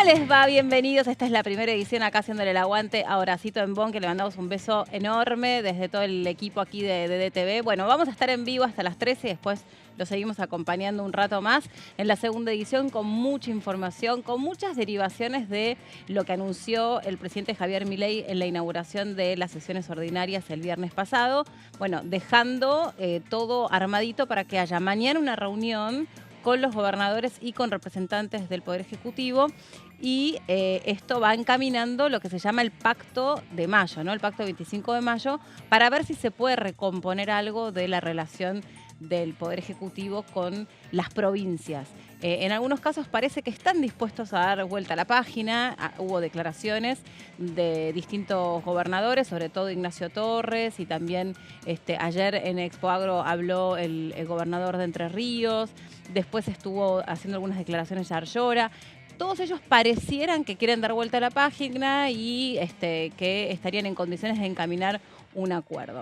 les va? Bienvenidos. Esta es la primera edición acá haciéndole el aguante a Horacito Embón, que le mandamos un beso enorme desde todo el equipo aquí de DTV. Bueno, vamos a estar en vivo hasta las 13 y después lo seguimos acompañando un rato más en la segunda edición con mucha información, con muchas derivaciones de lo que anunció el presidente Javier Milei en la inauguración de las sesiones ordinarias el viernes pasado. Bueno, dejando todo armadito para que haya mañana una reunión con los gobernadores y con representantes del Poder Ejecutivo. Y esto va encaminando lo que se llama el Pacto de Mayo, ¿no? El Pacto 25 de mayo, para ver si se puede recomponer algo de la relación del Poder Ejecutivo con las provincias. En algunos casos parece que están dispuestos a dar vuelta a la página. Hubo declaraciones de distintos gobernadores, sobre todo Ignacio Torres, y también ayer en Expo Agro habló el gobernador de Entre Ríos. Después estuvo haciendo algunas declaraciones Yarlora. Todos ellos parecieran que quieren dar vuelta a la página y que estarían en condiciones de encaminar un acuerdo.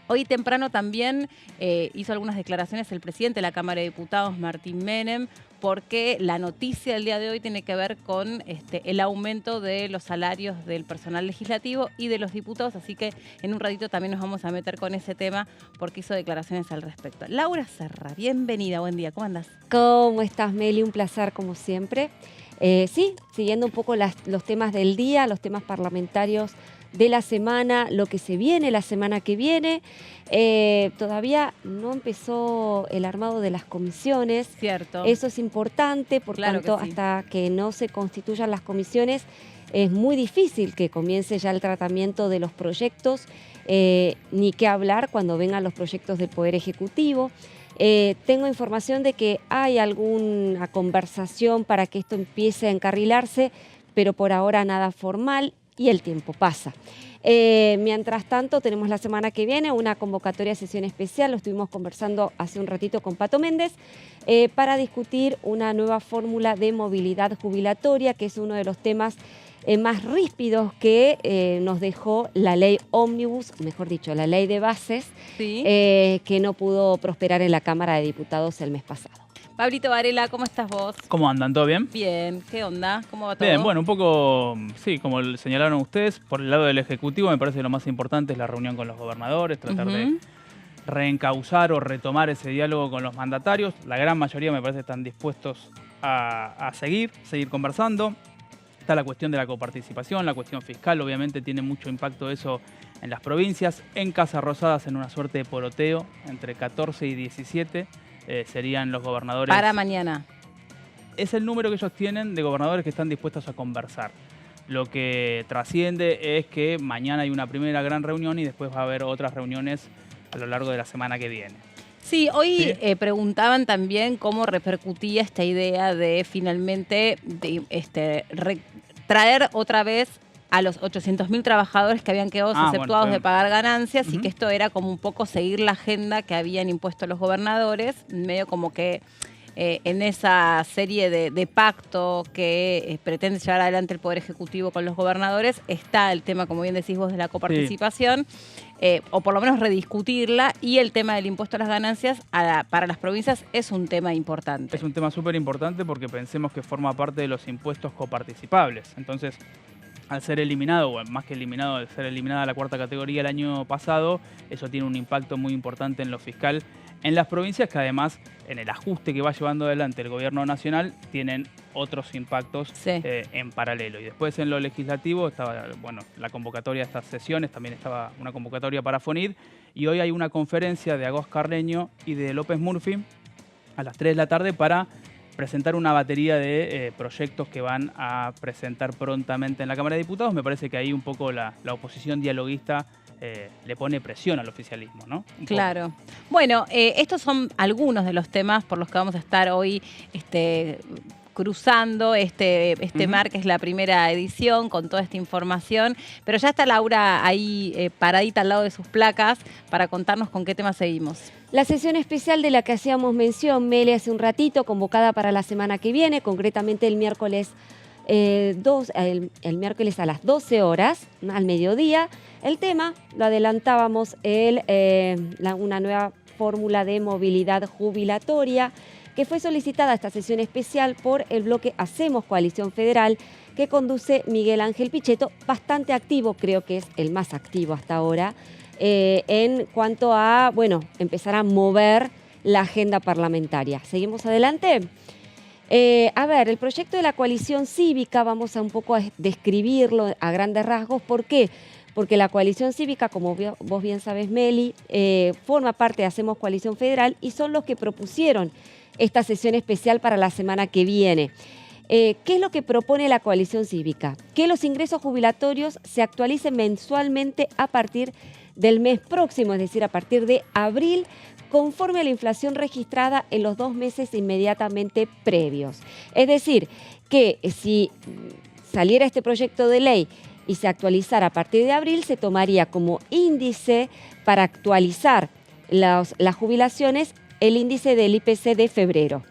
Hoy temprano también hizo algunas declaraciones el presidente de la Cámara de Diputados, Martín Menem, porque la noticia del día de hoy tiene que ver con el aumento de los salarios del personal legislativo y de los diputados, así que en un ratito también nos vamos a meter con ese tema porque hizo declaraciones al respecto. Laura Serra, bienvenida, buen día, ¿cómo andás? ¿Cómo estás, Meli? Un placer como siempre. Sí, siguiendo un poco los temas del día, los temas parlamentarios de la semana, lo que se viene la semana que viene. Todavía no empezó el armado de las comisiones. Cierto. Eso es importante, por tanto, sí, hasta que no se constituyan las comisiones, es muy difícil que comience ya el tratamiento de los proyectos, ni qué hablar cuando vengan los proyectos del Poder Ejecutivo. Tengo información de que hay alguna conversación para que esto empiece a encarrilarse, pero por ahora nada formal. Y el tiempo pasa. Mientras tanto, tenemos la semana que viene una convocatoria de sesión especial, lo estuvimos conversando hace un ratito con Pato Méndez, para discutir una nueva fórmula de movilidad jubilatoria, que es uno de los temas más ríspidos que nos dejó la ley ómnibus, mejor dicho, la ley de bases, sí, que no pudo prosperar en la Cámara de Diputados el mes pasado. Pablito Varela, ¿cómo estás vos? ¿Cómo andan? ¿Todo bien? Bien. ¿Qué onda? ¿Cómo va todo? Bien, bueno, un poco, sí, como señalaron ustedes, por el lado del Ejecutivo me parece que lo más importante es la reunión con los gobernadores, tratar de reencauzar o retomar ese diálogo con los mandatarios. La gran mayoría me parece están dispuestos a seguir conversando. Está la cuestión de la coparticipación, la cuestión fiscal, obviamente tiene mucho impacto eso en las provincias. En Casa Rosada hacen una suerte de poroteo entre 14 y 17. Serían los gobernadores. Para mañana. Es el número que ellos tienen de gobernadores que están dispuestos a conversar. Lo que trasciende es que mañana hay una primera gran reunión y después va a haber otras reuniones a lo largo de la semana que viene. Sí, hoy preguntaban también cómo repercutía esta idea de finalmente traer otra vez a los 800.000 trabajadores que habían quedado exceptuados de pagar ganancias, y que esto era como un poco seguir la agenda que habían impuesto los gobernadores, medio como que en esa serie de pacto que pretende llevar adelante el Poder Ejecutivo con los gobernadores está el tema, como bien decís vos, de la coparticipación, o por lo menos rediscutirla, y el tema del impuesto a las ganancias para las provincias es un tema importante. Es un tema súper importante porque pensemos que forma parte de los impuestos coparticipables. Entonces, al ser eliminado, o más que eliminado, al ser eliminada la cuarta categoría el año pasado, eso tiene un impacto muy importante en lo fiscal en las provincias, que además en el ajuste que va llevando adelante el gobierno nacional tienen otros impactos en paralelo. Y después en lo legislativo estaba la convocatoria de estas sesiones, también estaba una convocatoria para FONID, y hoy hay una conferencia de Agos Carreño y de López Murphy a las 3 de la tarde para presentar una batería de proyectos que van a presentar prontamente en la Cámara de Diputados. Me parece que ahí un poco la oposición dialoguista le pone presión al oficialismo, ¿no? Claro. Bueno, estos son algunos de los temas por los que vamos a estar hoy cruzando este mar, que es la primera edición, con toda esta información. Pero ya está Laura ahí paradita al lado de sus placas para contarnos con qué tema seguimos. La sesión especial de la que hacíamos mención, Meli, hace un ratito, convocada para la semana que viene, concretamente el miércoles, el miércoles a las 12 horas, al mediodía. El tema, lo adelantábamos, una nueva fórmula de movilidad jubilatoria. que fue solicitada esta sesión especial por el bloque Hacemos Coalición Federal, que conduce Miguel Ángel Pichetto, bastante activo, creo que es el más activo hasta ahora, en cuanto a, bueno, empezar a mover la agenda parlamentaria. ¿Seguimos adelante? A ver, el proyecto de la coalición cívica, vamos a un poco a describirlo a grandes rasgos. ¿Por qué? Porque la coalición cívica, como vos bien sabés, Meli, forma parte de Hacemos Coalición Federal y son los que propusieron esta sesión especial para la semana que viene. ¿Qué es lo que propone la coalición cívica? Que los ingresos jubilatorios se actualicen mensualmente a partir del mes próximo, es decir, a partir de abril, conforme a la inflación registrada en los 2 meses inmediatamente previos. Es decir, que si saliera este proyecto de ley y se actualizara a partir de abril, se tomaría como índice para actualizar las jubilaciones el índice del IPC de febrero.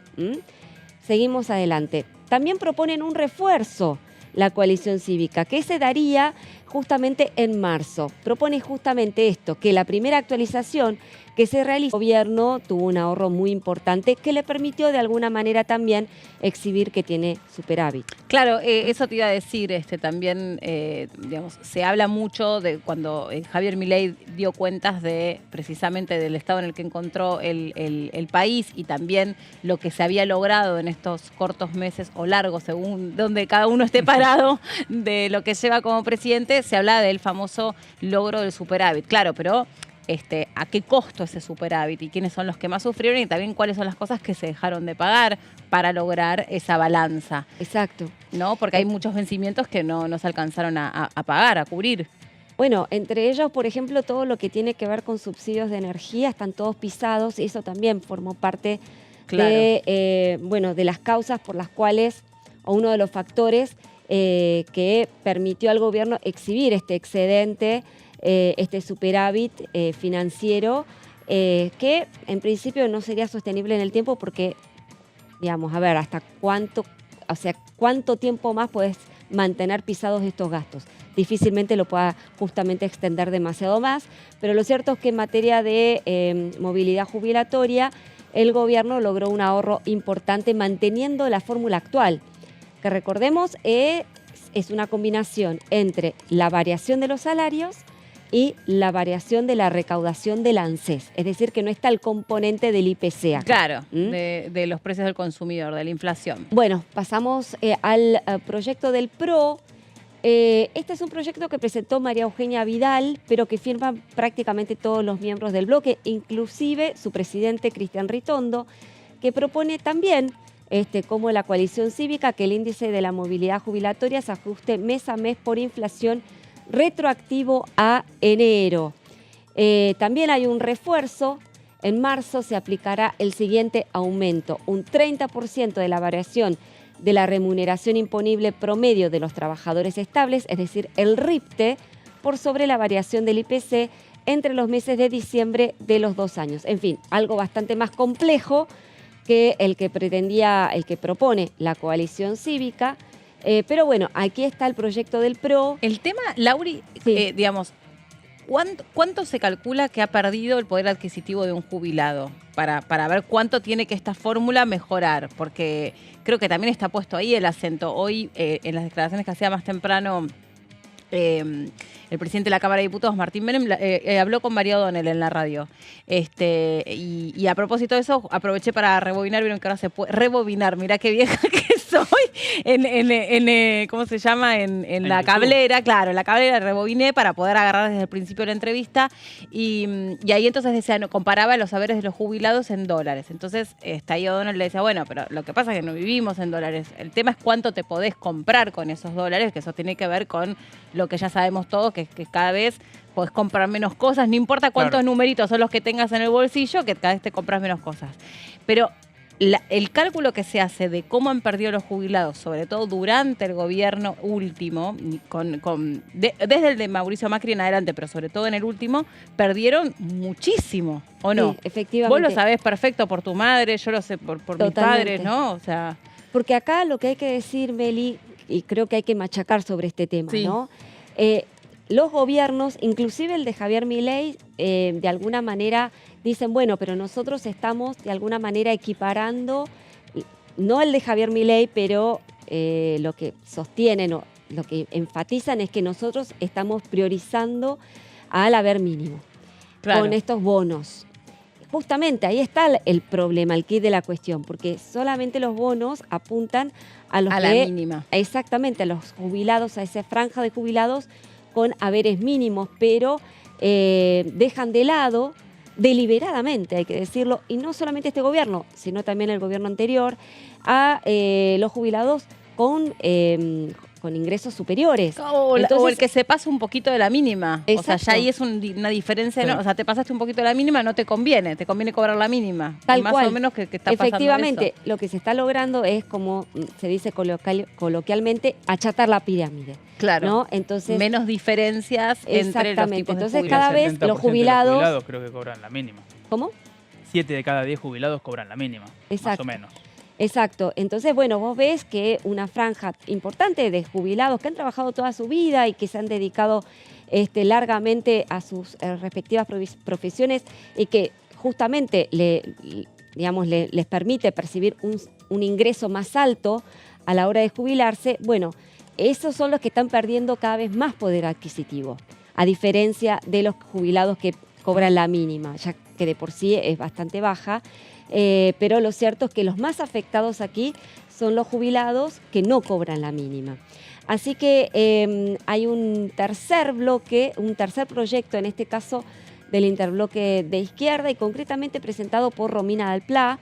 Seguimos adelante. También proponen un refuerzo la coalición cívica, que se daría justamente en marzo. Propone justamente esto, que la primera actualización que se realizó, el gobierno tuvo un ahorro muy importante que le permitió de alguna manera también exhibir que tiene superávit. Claro, eso te iba a decir, también, digamos, se habla mucho de cuando Javier Milei dio cuentas de precisamente del estado en el que encontró el país y también lo que se había logrado en estos cortos meses o largos, según donde cada uno esté parado, de lo que lleva como presidente, se habla del famoso logro del superávit. Claro, pero a qué costo ese superávit y quiénes son los que más sufrieron y también cuáles son las cosas que se dejaron de pagar para lograr esa balanza. Exacto. ¿No? Porque hay muchos vencimientos que no se alcanzaron a pagar, a cubrir. Bueno, entre ellos, por ejemplo, todo lo que tiene que ver con subsidios de energía están todos pisados y eso también formó parte de las causas por las cuales, o uno de los factores que permitió al gobierno exhibir este excedente, este superávit financiero, que en principio no sería sostenible en el tiempo porque, digamos, a ver, hasta cuánto tiempo más puedes mantener pisados estos gastos. Difícilmente lo pueda justamente extender demasiado más, pero lo cierto es que en materia de movilidad jubilatoria, el gobierno logró un ahorro importante manteniendo la fórmula actual, que recordemos es una combinación entre la variación de los salarios y la variación de la recaudación del ANSES. Es decir, que no está el componente del IPC acá. Claro, de los precios del consumidor, de la inflación. Bueno, pasamos al proyecto del PRO. Este es un proyecto que presentó María Eugenia Vidal, pero que firman prácticamente todos los miembros del bloque, inclusive su presidente Cristian Ritondo, que propone también, como la coalición cívica, que el índice de la movilidad jubilatoria se ajuste mes a mes por inflación retroactivo a enero. También hay un refuerzo. En marzo se aplicará el siguiente aumento, un 30% de la variación de la remuneración imponible promedio de los trabajadores estables, es decir, el RIPTE, por sobre la variación del IPC entre los meses de diciembre de los 2 años. En fin, algo bastante más complejo que el que propone la coalición cívica. Pero bueno, aquí está el proyecto del PRO. El tema, Lauri, sí. Digamos, ¿cuánto se calcula que ha perdido el poder adquisitivo de un jubilado? Para ver cuánto tiene que esta fórmula mejorar, porque creo que también está puesto ahí el acento. Hoy, en las declaraciones que hacía más temprano el presidente de la Cámara de Diputados, Martín Menem, habló con María O'Donnell en la radio. Y a propósito de eso, aproveché para rebobinar, vieron que ahora se puede rebobinar, mirá qué vieja que soy, ¿cómo se llama? En la cablera, claro, en la cablera rebobiné para poder agarrar desde el principio de la entrevista. Y ahí entonces decía, comparaba los saberes de los jubilados en dólares. Entonces, ahí O'Donnell le decía, bueno, pero lo que pasa es que no vivimos en dólares. El tema es cuánto te podés comprar con esos dólares, que eso tiene que ver con lo que ya sabemos todos, que cada vez podés comprar menos cosas, no importa cuántos numeritos son los que tengas en el bolsillo, que cada vez te compras menos cosas. Pero el cálculo que se hace de cómo han perdido los jubilados, sobre todo durante el gobierno último, desde el de Mauricio Macri en adelante, pero sobre todo en el último, perdieron muchísimo, ¿o no? Sí, efectivamente. Vos lo sabés perfecto por tu madre, yo lo sé por mis padres, ¿no? O sea, porque acá lo que hay que decir, Meli, y creo que hay que machacar sobre este tema, sí, ¿no? Los gobiernos, inclusive el de Javier Milei, de alguna manera dicen, bueno, pero nosotros estamos de alguna manera equiparando, no el de Javier Milei, pero lo que sostienen o lo que enfatizan es que nosotros estamos priorizando al haber mínimo con estos bonos. Justamente ahí está el problema, el quid de la cuestión, porque solamente los bonos apuntan a los la mínima. Exactamente, a los jubilados, a esa franja de jubilados con haberes mínimos, pero dejan de lado, deliberadamente hay que decirlo, y no solamente este gobierno, sino también el gobierno anterior, a los jubilados con ingresos superiores. O el que se pasa un poquito de la mínima. Exacto. O sea, ya ahí es una diferencia. Sí. ¿No? O sea, te pasaste un poquito de la mínima, no te conviene cobrar la mínima. Tal más cual. O menos que está pasando efectivamente, eso. Lo que se está logrando es, como se dice coloquialmente, achatar la pirámide. Claro. ¿no? Entonces, menos diferencias entre los tipos Entonces, de jubilados. cada vez los jubilados... De los jubilados creo que cobran la mínima. ¿Cómo? 7 de cada 10 jubilados cobran la mínima. Exacto. Más o menos. Exacto. Entonces, bueno, vos ves que una franja importante de jubilados que han trabajado toda su vida y que se han dedicado largamente a sus respectivas profesiones y que justamente les permite percibir un ingreso más alto a la hora de jubilarse, bueno, esos son los que están perdiendo cada vez más poder adquisitivo, a diferencia de los jubilados que cobran la mínima, ya que de por sí es bastante baja. Pero lo cierto es que los más afectados aquí son los jubilados que no cobran la mínima. Así que hay un tercer bloque, un tercer proyecto, en este caso del interbloque de izquierda y concretamente presentado por Romina del Pla,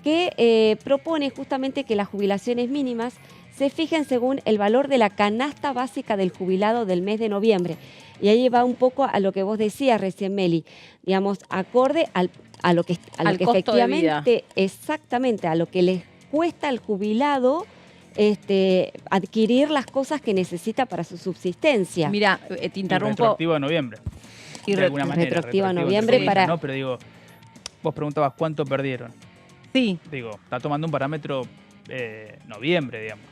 que propone justamente que las jubilaciones mínimas se fijen según el valor de la canasta básica del jubilado del mes de noviembre. Y ahí va un poco a lo que vos decías recién, Meli, digamos, acorde a lo que efectivamente, exactamente, a lo que les cuesta al jubilado adquirir las cosas que necesita para su subsistencia. Mira, te interrumpo. Retroactivo a noviembre. Y de alguna manera. Retroactivo a noviembre para... No, pero digo, vos preguntabas cuánto perdieron. Sí. Digo, está tomando un parámetro noviembre, digamos.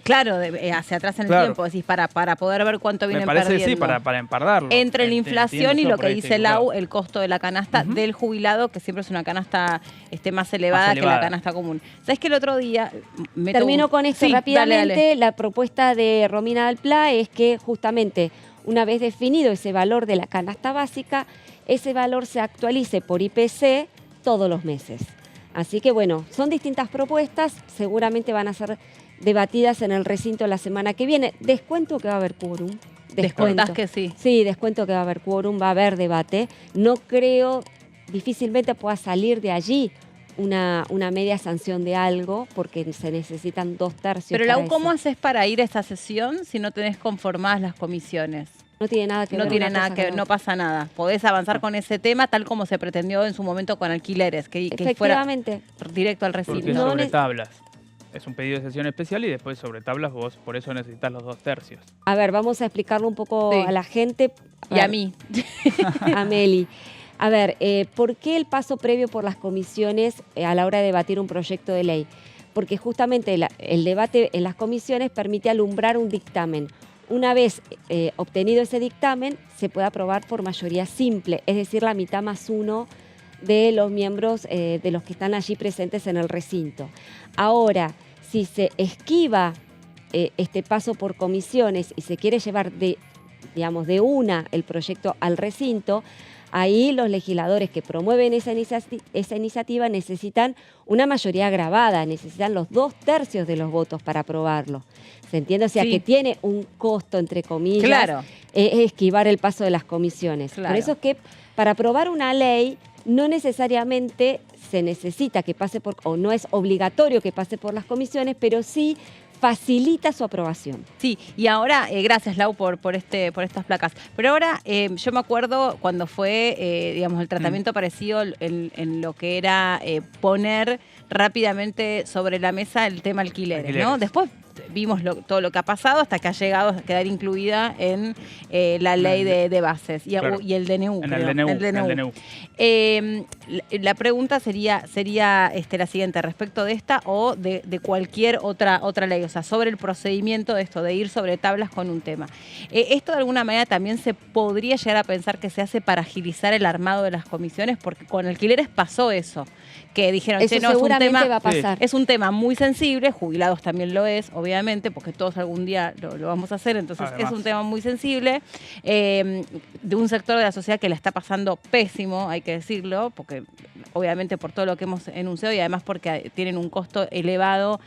Claro, hacia atrás en el tiempo, decís, para poder ver cuánto vienen perdiendo. Me parece, sí, para empardarlo. Entre la inflación y lo que dice Lau, el costo de la canasta del jubilado, que siempre es una canasta más elevada que la canasta común. ¿Sabes que el otro día... Termino con esto rápidamente. Dale. La propuesta de Romina del Pla es que justamente una vez definido ese valor de la canasta básica, ese valor se actualice por IPC todos los meses. Así que bueno, son distintas propuestas, seguramente van a ser debatidas en el recinto la semana que viene. Descuento que va a haber quórum. ¿Descuentás que sí? Sí, descuento que va a haber quórum, va a haber debate. No creo, difícilmente pueda salir de allí una media sanción de algo, porque se necesitan 2/3. Pero Lau, ¿cómo haces para ir a esta sesión si no tenés conformadas las comisiones? No tiene nada que ver. No tiene nada que ver, no pasa nada. Podés avanzar con ese tema tal como se pretendió en su momento con alquileres, que fuera directo al recinto. Porque sobre tablas. Es un pedido de sesión especial y después sobre tablas vos por eso necesitas los 2/3. A ver, vamos a explicarlo un poco a la gente. Y a mí. A Meli. A ver, ¿por qué el paso previo por las comisiones a la hora de debatir un proyecto de ley? Porque justamente el debate en las comisiones permite alumbrar un dictamen. Una vez obtenido ese dictamen, se puede aprobar por mayoría simple, es decir, la mitad más uno de los miembros de los que están allí presentes en el recinto. Ahora, si se esquiva este paso por comisiones y se quiere llevar de una el proyecto al recinto, ahí los legisladores que promueven esa iniciativa necesitan una mayoría agravada, necesitan los 2/3 de los votos para aprobarlo. ¿Se entiende? O sea, que tiene un costo, entre comillas, esquivar el paso de las comisiones. Claro. Por eso es que para aprobar una ley no necesariamente se necesita que pase o no es obligatorio que pase por las comisiones, pero sí facilita su aprobación. Sí, y ahora, gracias Lau por estas placas, pero ahora yo me acuerdo cuando fue, el tratamiento parecido en lo que era poner rápidamente sobre la mesa el tema alquileres, ¿no? Después vimos todo lo que ha pasado hasta que ha llegado a quedar incluida en la ley de bases y el DNU. En el DNU. La pregunta sería la siguiente, respecto de esta o de cualquier otra ley, o sea, sobre el procedimiento de esto, de ir sobre tablas con un tema. Esto de alguna manera también se podría llegar a pensar que se hace para agilizar el armado de las comisiones, porque con alquileres pasó eso, que dijeron, eso no, seguramente va a pasar. Es un tema muy sensible, jubilados también lo es, obviamente, porque todos algún día lo vamos a hacer, entonces además, es un tema muy sensible, de un sector de la sociedad que la está pasando pésimo, hay que decirlo, porque obviamente por todo lo que hemos enunciado y además porque tienen un costo elevado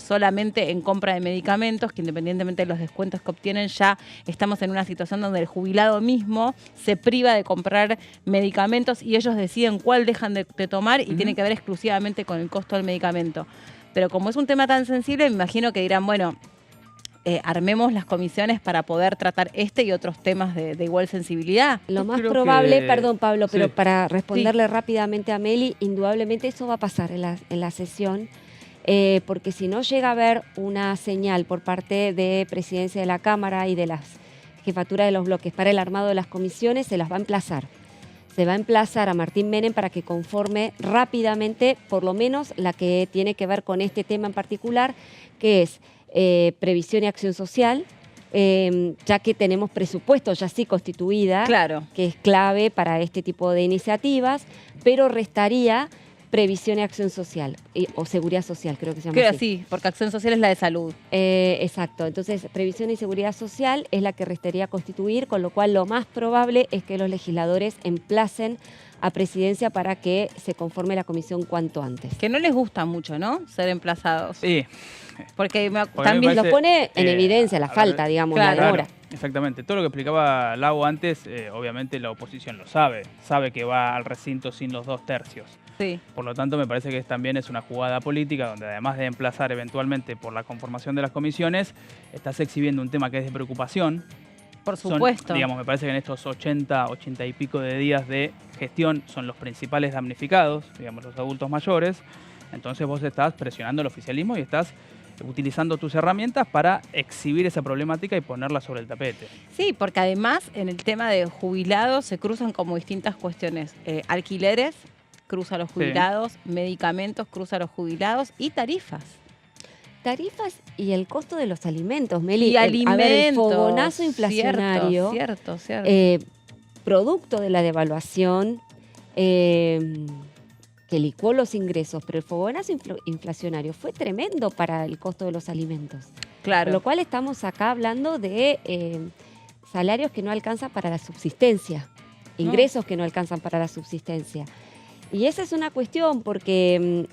solamente en compra de medicamentos, que independientemente de los descuentos que obtienen, ya estamos en una situación donde el jubilado mismo se priva de comprar medicamentos y ellos deciden cuál dejan de tomar y tiene que ver exclusivamente con el costo del medicamento. Pero como es un tema tan sensible, me imagino que dirán, bueno, armemos las comisiones para poder tratar este y otros temas de igual sensibilidad. Lo más probable, perdón Pablo, pero para responderle rápidamente a Meli, indudablemente eso va a pasar en la sesión, porque si no llega a haber una señal por parte de Presidencia de la Cámara y de las jefaturas de los bloques para el armado de las comisiones, se las va a emplazar. Se va a emplazar a Martín Menem para que conforme rápidamente, por lo menos la que tiene que ver con este tema en particular, que es previsión y acción social, ya que tenemos presupuesto ya sí constituida, claro, que es clave para este tipo de iniciativas, pero restaría previsión y acción social, o seguridad social, creo que se llama así. Sí, porque acción social es la de salud. Exacto, entonces previsión y seguridad social es la que restaría constituir, con lo cual lo más probable es que los legisladores emplacen a Presidencia para que se conforme la comisión cuanto antes. Que no les gusta mucho, ¿no?, ser emplazados. Sí. Porque también lo pone en evidencia la falta, digamos, la demora. Exactamente. Todo lo que explicaba Lau antes, obviamente la oposición lo sabe que va al recinto sin los 2/3. Sí. Por lo tanto, me parece que también es una jugada política donde además de emplazar eventualmente por la conformación de las comisiones, estás exhibiendo un tema que es de preocupación. Por supuesto. Me parece que en estos 80 y pico de días de gestión son los principales damnificados, digamos, los adultos mayores. Entonces vos estás presionando al oficialismo y estás utilizando tus herramientas para exhibir esa problemática y ponerla sobre el tapete. Sí, porque además en el tema de jubilados se cruzan como distintas cuestiones. Alquileres cruza a los jubilados, medicamentos cruza a los jubilados y tarifas. Tarifas y el costo de los alimentos, Meli. Y alimentos. A ver, el fogonazo inflacionario. Cierto. Producto de la devaluación que licuó los ingresos, pero el fogonazo inflacionario fue tremendo para el costo de los alimentos. Claro. Con lo cual estamos acá hablando de salarios que no alcanzan para la subsistencia, ingresos que no alcanzan para la subsistencia. Y esa es una cuestión porque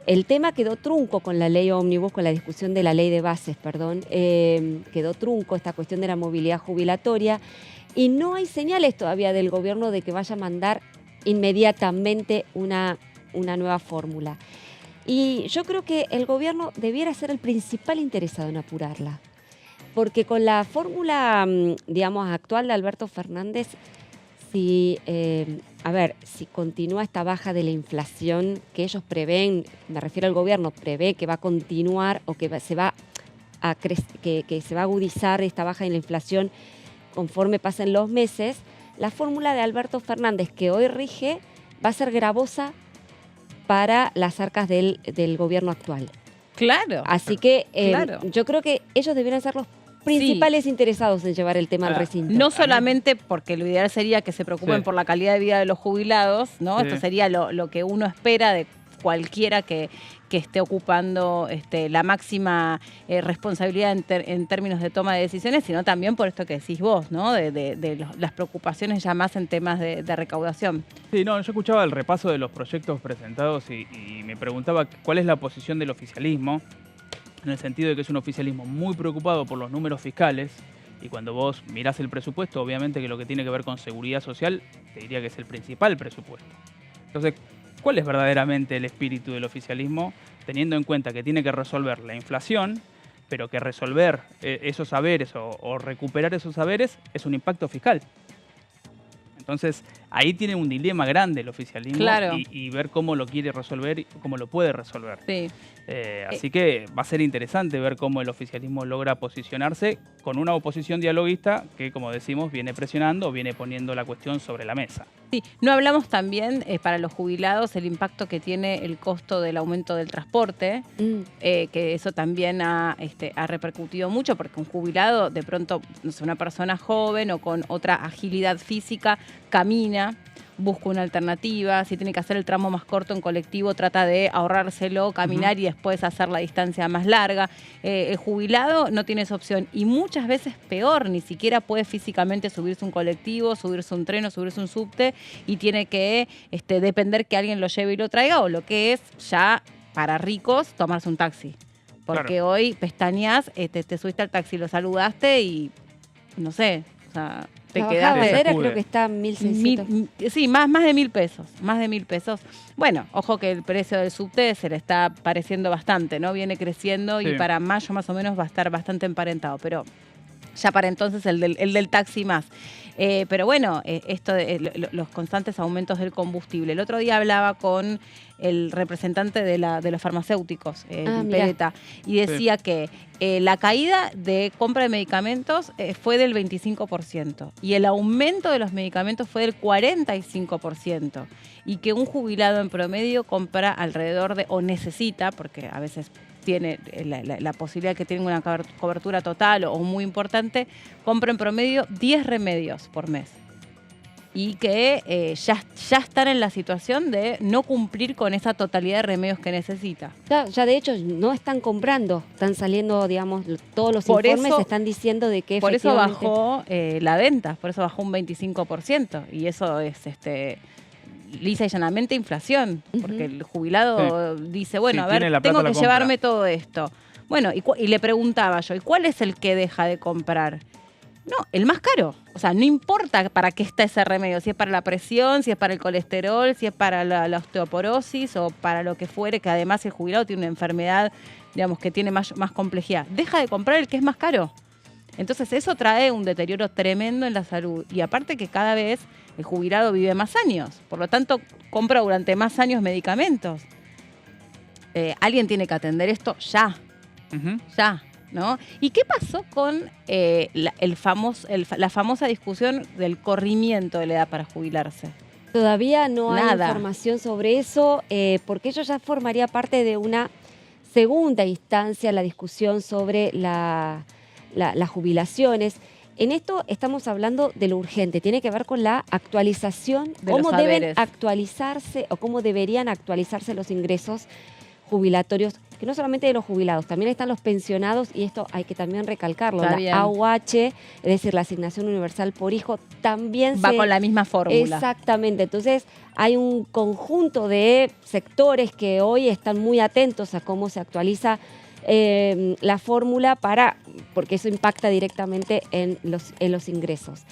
el tema quedó trunco con la ley ómnibus, con la discusión de la ley de bases, quedó trunco esta cuestión de la movilidad jubilatoria y no hay señales todavía del gobierno de que vaya a mandar inmediatamente una nueva fórmula. Y yo creo que el gobierno debiera ser el principal interesado en apurarla, porque con la fórmula, digamos, actual de Alberto Fernández, si continúa esta baja de la inflación que ellos prevén, me refiero al gobierno, prevé que va a continuar o que se va a agudizar esta baja de la inflación conforme pasen los meses, la fórmula de Alberto Fernández que hoy rige va a ser gravosa para las arcas del gobierno actual. Claro. Así que yo creo que ellos deberían ser los principales interesados en llevar el tema al recinto. No solamente porque lo ideal sería que se preocupen por la calidad de vida de los jubilados, ¿no? Esto sería lo que uno espera de cualquiera que esté ocupando la máxima responsabilidad en términos de toma de decisiones, sino también por esto que decís vos, ¿no? De las preocupaciones ya más en temas de recaudación. Sí, yo escuchaba el repaso de los proyectos presentados y me preguntaba cuál es la posición del oficialismo, en el sentido de que es un oficialismo muy preocupado por los números fiscales y cuando vos mirás el presupuesto, obviamente que lo que tiene que ver con seguridad social, te diría que es el principal presupuesto. Entonces, ¿cuál es verdaderamente el espíritu del oficialismo, teniendo en cuenta que tiene que resolver la inflación, pero que resolver esos saberes o recuperar esos saberes es un impacto fiscal? Entonces, ahí tiene un dilema grande el oficialismo, claro, y ver cómo lo quiere resolver y cómo lo puede resolver. Sí. Así que va a ser interesante ver cómo el oficialismo logra posicionarse con una oposición dialoguista que, como decimos, viene presionando, viene poniendo la cuestión sobre la mesa. Sí, no hablamos también para los jubilados el impacto que tiene el costo del aumento del transporte, que eso también ha repercutido mucho, porque un jubilado, de pronto, no sé, una persona joven o con otra agilidad física, camina, busca una alternativa, si tiene que hacer el tramo más corto en colectivo, trata de ahorrárselo, caminar y después hacer la distancia más larga. El jubilado no tiene esa opción y muchas veces peor, ni siquiera puede físicamente subirse un colectivo, subirse un tren o subirse un subte y tiene que depender que alguien lo lleve y lo traiga, o lo que es ya para ricos tomarse un taxi. Porque claro, hoy pestañas, te subiste al taxi, lo saludaste y no sé, o sea, te quedaste. Creo que está 1.600. Sí, más de 1.000 pesos. Más de 1.000 pesos. Bueno, ojo que el precio del subte se le está pareciendo bastante, ¿no? Viene creciendo y para mayo más o menos va a estar bastante emparentado, pero ya para entonces el del taxi más. Pero bueno, esto de los constantes aumentos del combustible. El otro día hablaba con el representante de los farmacéuticos, Pereta, y decía que la caída de compra de medicamentos fue del 25% y el aumento de los medicamentos fue del 45%, y que un jubilado en promedio compra alrededor de, o necesita, porque a veces tiene la posibilidad de que tenga una cobertura total o muy importante, compra en promedio 10 remedios por mes. Y que ya están en la situación de no cumplir con esa totalidad de remedios que necesita. Ya de hecho no están comprando, están saliendo, digamos, todos los informes están diciendo de que por eso bajó la venta, por eso bajó un 25%, y eso es lisa y llanamente inflación, porque el jubilado dice, bueno, a ver, tengo que llevarme todo esto. Bueno, y le preguntaba yo, ¿y cuál es el que deja de comprar? No, el más caro. O sea, no importa para qué está ese remedio, si es para la presión, si es para el colesterol, si es para la osteoporosis o para lo que fuere, que además el jubilado tiene una enfermedad, digamos, que tiene más complejidad. Deja de comprar el que es más caro. Entonces eso trae un deterioro tremendo en la salud. Y aparte que cada vez el jubilado vive más años. Por lo tanto, compra durante más años medicamentos. Alguien tiene que atender esto ya. Ya. ¿No? ¿Y qué pasó con la famosa discusión del corrimiento de la edad para jubilarse? Todavía no hay información sobre eso, porque ello ya formaría parte de una segunda instancia, la discusión sobre las jubilaciones. En esto estamos hablando de lo urgente, tiene que ver con la actualización, cómo deben actualizarse o cómo deberían actualizarse los ingresos jubilatorios, que no solamente de los jubilados, también están los pensionados, y esto hay que también recalcarlo, la AUH, es decir, la asignación universal por hijo, también va con la misma fórmula. Exactamente, entonces hay un conjunto de sectores que hoy están muy atentos a cómo se actualiza la fórmula porque eso impacta directamente en los ingresos.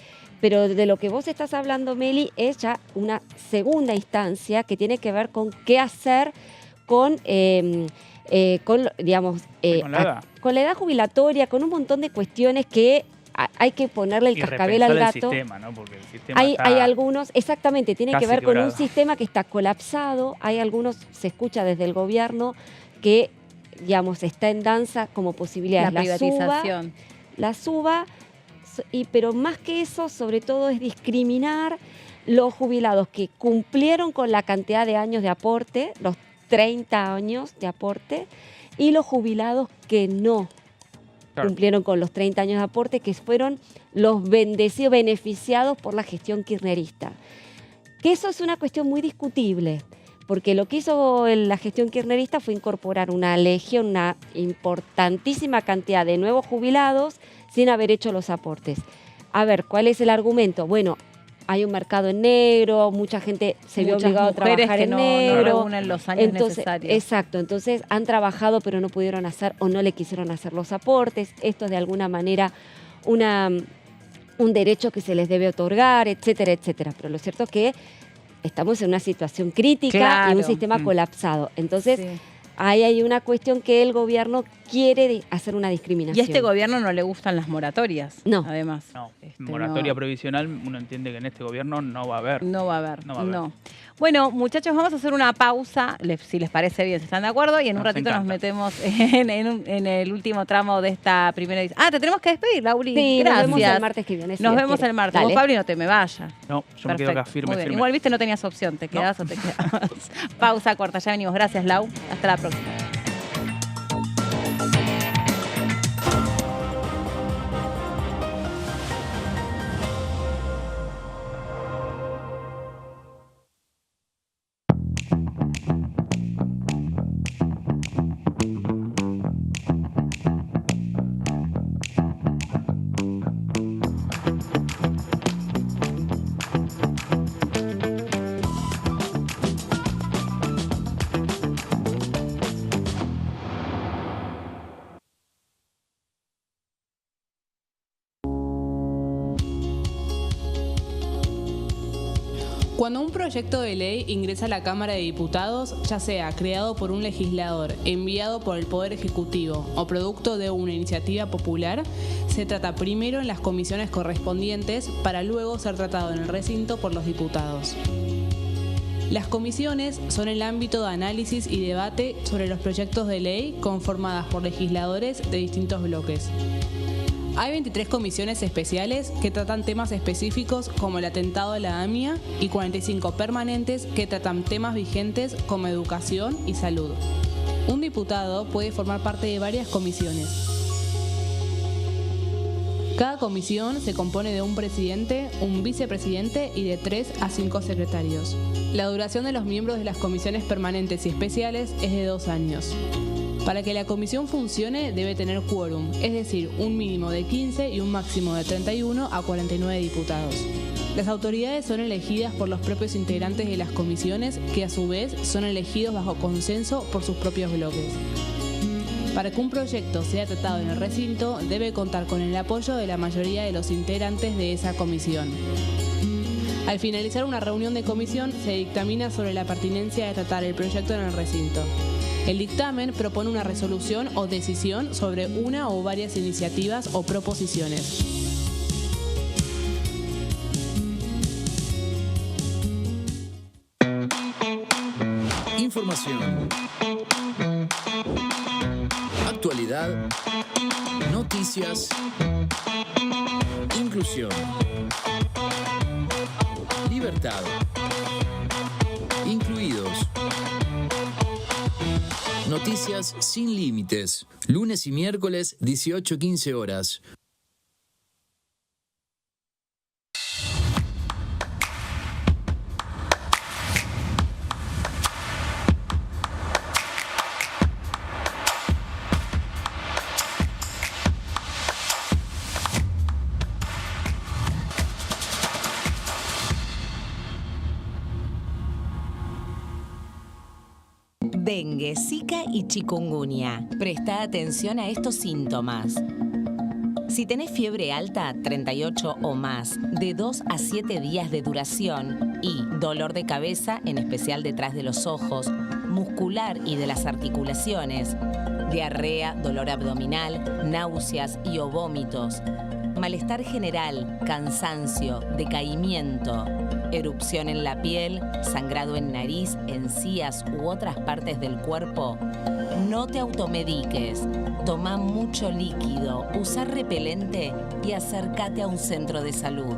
Pero de lo que vos estás hablando, Meli, es ya una segunda instancia que tiene que ver con qué hacer con la edad jubilatoria, con un montón de cuestiones que hay que ponerle el cascabel al gato. El sistema, ¿no? Porque el sistema hay algunos, exactamente, tiene que ver con un sistema que está colapsado. Hay algunos, se escucha desde el gobierno, que, digamos, está en danza como posibilidades. La privatización. La suba, pero más que eso, sobre todo, es discriminar los jubilados que cumplieron con la cantidad de años de aporte, los 30 años de aporte, y los jubilados que no cumplieron con los 30 años de aporte, que fueron los beneficiados por la gestión kirchnerista. Que eso es una cuestión muy discutible, porque lo que hizo la gestión kirchnerista fue incorporar una legión, una importantísima cantidad de nuevos jubilados sin haber hecho los aportes. A ver, ¿cuál es el argumento? Bueno, hay un mercado en negro, mucha gente se vio obligada a trabajar en negro. No reúnen los años necesarios. Exacto, entonces han trabajado pero no pudieron hacer o no le quisieron hacer los aportes. Esto es de alguna manera un derecho que se les debe otorgar, etcétera, etcétera. Pero lo cierto es que estamos en una situación crítica y un sistema colapsado. Entonces, ahí hay una cuestión que el gobierno quiere hacer una discriminación. Y a este gobierno no le gustan las moratorias, no. Además. No, moratoria previsional, uno entiende que en este gobierno no va a haber. No va a haber, no. Bueno, muchachos, vamos a hacer una pausa, si les parece bien, si están de acuerdo, y en un ratito nos metemos en el último tramo de esta primera edición. Ah, te tenemos que despedir, Lauri. Sí, gracias. nos vemos el martes que viene. Nos vemos el martes. Vos, Pablo, no te me vayas. No, yo me quedo acá firme. Igual, viste, no tenías opción, te quedás o te quedás. Pausa corta, ya venimos. Gracias, Lau. Hasta la próxima. Cuando un proyecto de ley ingresa a la Cámara de Diputados, ya sea creado por un legislador, enviado por el Poder Ejecutivo o producto de una iniciativa popular, se trata primero en las comisiones correspondientes para luego ser tratado en el recinto por los diputados. Las comisiones son el ámbito de análisis y debate sobre los proyectos de ley conformadas por legisladores de distintos bloques. Hay 23 comisiones especiales que tratan temas específicos como el atentado a la AMIA y 45 permanentes que tratan temas vigentes como educación y salud. Un diputado puede formar parte de varias comisiones. Cada comisión se compone de un presidente, un vicepresidente y de 3 a 5 secretarios. La duración de los miembros de las comisiones permanentes y especiales es de 2 años. Para que la comisión funcione debe tener quórum, es decir, un mínimo de 15 y un máximo de 31 a 49 diputados. Las autoridades son elegidas por los propios integrantes de las comisiones, que a su vez son elegidos bajo consenso por sus propios bloques. Para que un proyecto sea tratado en el recinto, debe contar con el apoyo de la mayoría de los integrantes de esa comisión. Al finalizar una reunión de comisión, se dictamina sobre la pertinencia de tratar el proyecto en el recinto. El dictamen propone una resolución o decisión sobre una o varias iniciativas o proposiciones. Información. Actualidad. Noticias. Inclusión. Libertad. Incluidos. Noticias sin límites. Lunes y miércoles, 18-15 horas. Dengue, Zika y chikungunya. Presta atención a estos síntomas. Si tenés fiebre alta, 38 o más, de 2 a 7 días de duración y dolor de cabeza, en especial detrás de los ojos, muscular y de las articulaciones, diarrea, dolor abdominal, náuseas y o vómitos, malestar general, cansancio, decaimiento, erupción en la piel, sangrado en nariz, encías u otras partes del cuerpo, no te automediques. Toma mucho líquido, usa repelente y acércate a un centro de salud.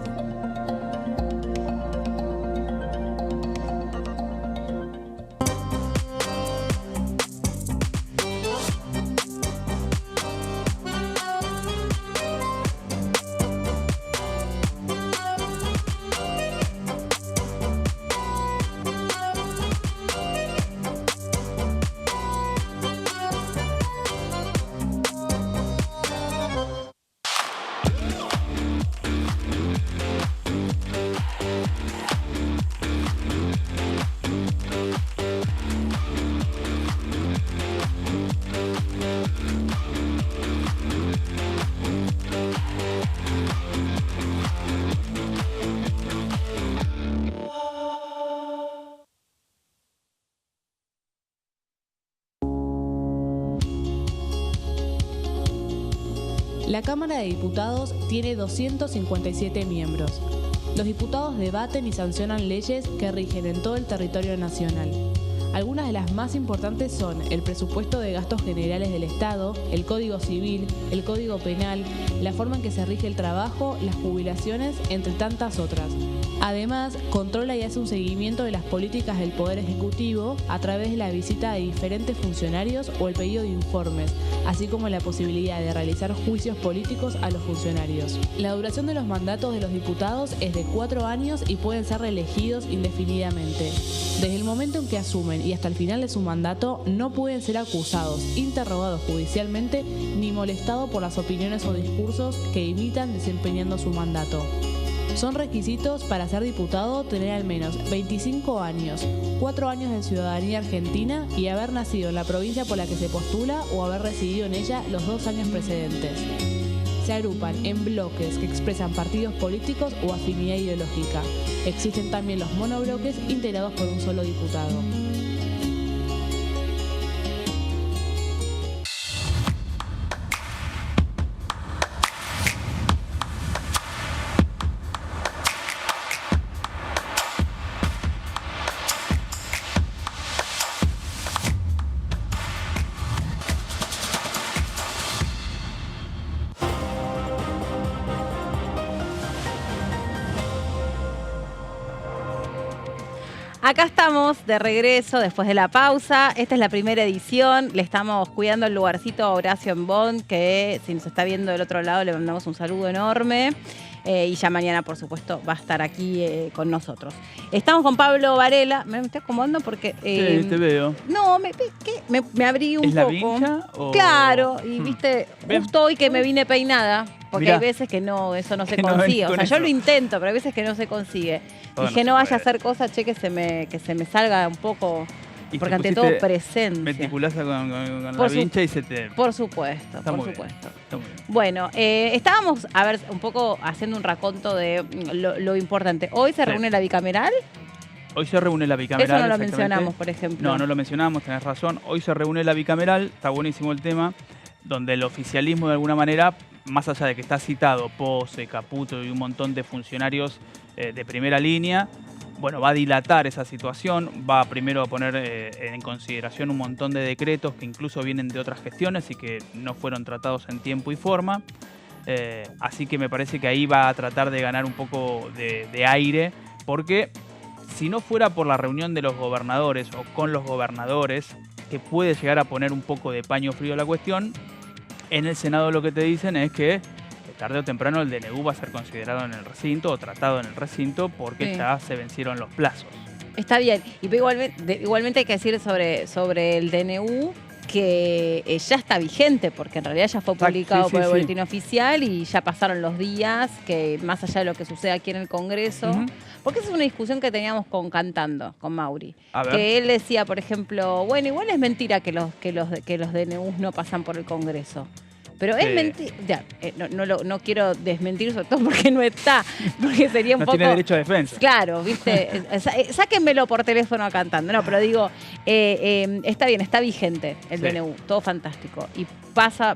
La Cámara de Diputados tiene 257 miembros. Los diputados debaten y sancionan leyes que rigen en todo el territorio nacional. Algunas de las más importantes son el presupuesto de gastos generales del Estado, el Código Civil, el Código Penal, la forma en que se rige el trabajo, las jubilaciones, entre tantas otras. Además, controla y hace un seguimiento de las políticas del Poder Ejecutivo a través de la visita de diferentes funcionarios o el pedido de informes, así como la posibilidad de realizar juicios políticos a los funcionarios. La duración de los mandatos de los diputados es de 4 años y pueden ser reelegidos indefinidamente. Desde el momento en que asumen y hasta el final de su mandato, no pueden ser acusados, interrogados judicialmente ni molestados por las opiniones o discursos que imitan desempeñando su mandato. Son requisitos para ser diputado tener al menos 25 años, 4 años de ciudadanía argentina y haber nacido en la provincia por la que se postula o haber residido en ella los 2 años precedentes. Se agrupan en bloques que expresan partidos políticos o afinidad ideológica. Existen también los monobloques integrados por un solo diputado. Acá estamos de regreso después de la pausa. Esta es la primera edición. Le estamos cuidando el lugarcito a Horacio Embón, que si nos está viendo del otro lado le mandamos un saludo enorme. Y ya mañana, por supuesto, va a estar aquí con nosotros. Estamos con Pablo Varela. Me estoy acomodando porque... sí, te veo. No, me abrí un poco. ¿Es la vincha? O... Claro, y viste, justo hoy que me vine peinada, porque Mirá. hay veces que no, eso no se Que no consigue. ven O sea, con yo eso. lo intento, pero hay veces que no se consigue. Todo Dije, no no se vaya a puede. hacer cosas, che, que se me salga un poco... Y Porque te ante todo pusiste presencia. meticulosa con la Por su- vincha y se te... Por supuesto, Está por muy bien. supuesto. Está muy bien. Bueno, estábamos, a ver, un poco haciendo un raconto de lo importante. Hoy se Sí. reúne la bicameral. Hoy se reúne la bicameral. Eso no lo exactamente. mencionamos, por ejemplo. No, no lo mencionamos, tenés razón. Hoy se reúne la bicameral, está buenísimo el tema, donde el oficialismo de alguna manera, más allá de que está citado Pose, Caputo y un montón de funcionarios de primera línea, bueno, va a dilatar esa situación, va primero a poner en consideración un montón de decretos que incluso vienen de otras gestiones y que no fueron tratados en tiempo y forma. Así que me parece que ahí va a tratar de ganar un poco de aire, porque si no fuera por la reunión de los gobernadores o con los gobernadores, que puede llegar a poner un poco de paño frío a la cuestión, en el Senado lo que te dicen es que tarde o temprano el DNU va a ser considerado en el recinto o tratado en el recinto porque Sí. ya se vencieron los plazos. Está bien. Y igualmente hay que decir sobre el DNU que ya está vigente, porque en realidad ya fue publicado Sí, sí, por el sí. boletín oficial y ya pasaron los días, que más allá de lo que sucede aquí en el Congreso, Ujú. porque esa es una discusión que teníamos con Mauri, A ver. que él decía, por ejemplo, bueno, igual es mentira que los DNUs no pasan por el Congreso. Pero es Sí. mentira, no quiero desmentir, sobre todo porque no está, porque sería un No poco... tiene derecho a defensa. Claro, viste, sáquenmelo por teléfono cantando. No, pero digo, está bien, está vigente el Sí. DNU, todo fantástico. Y pasa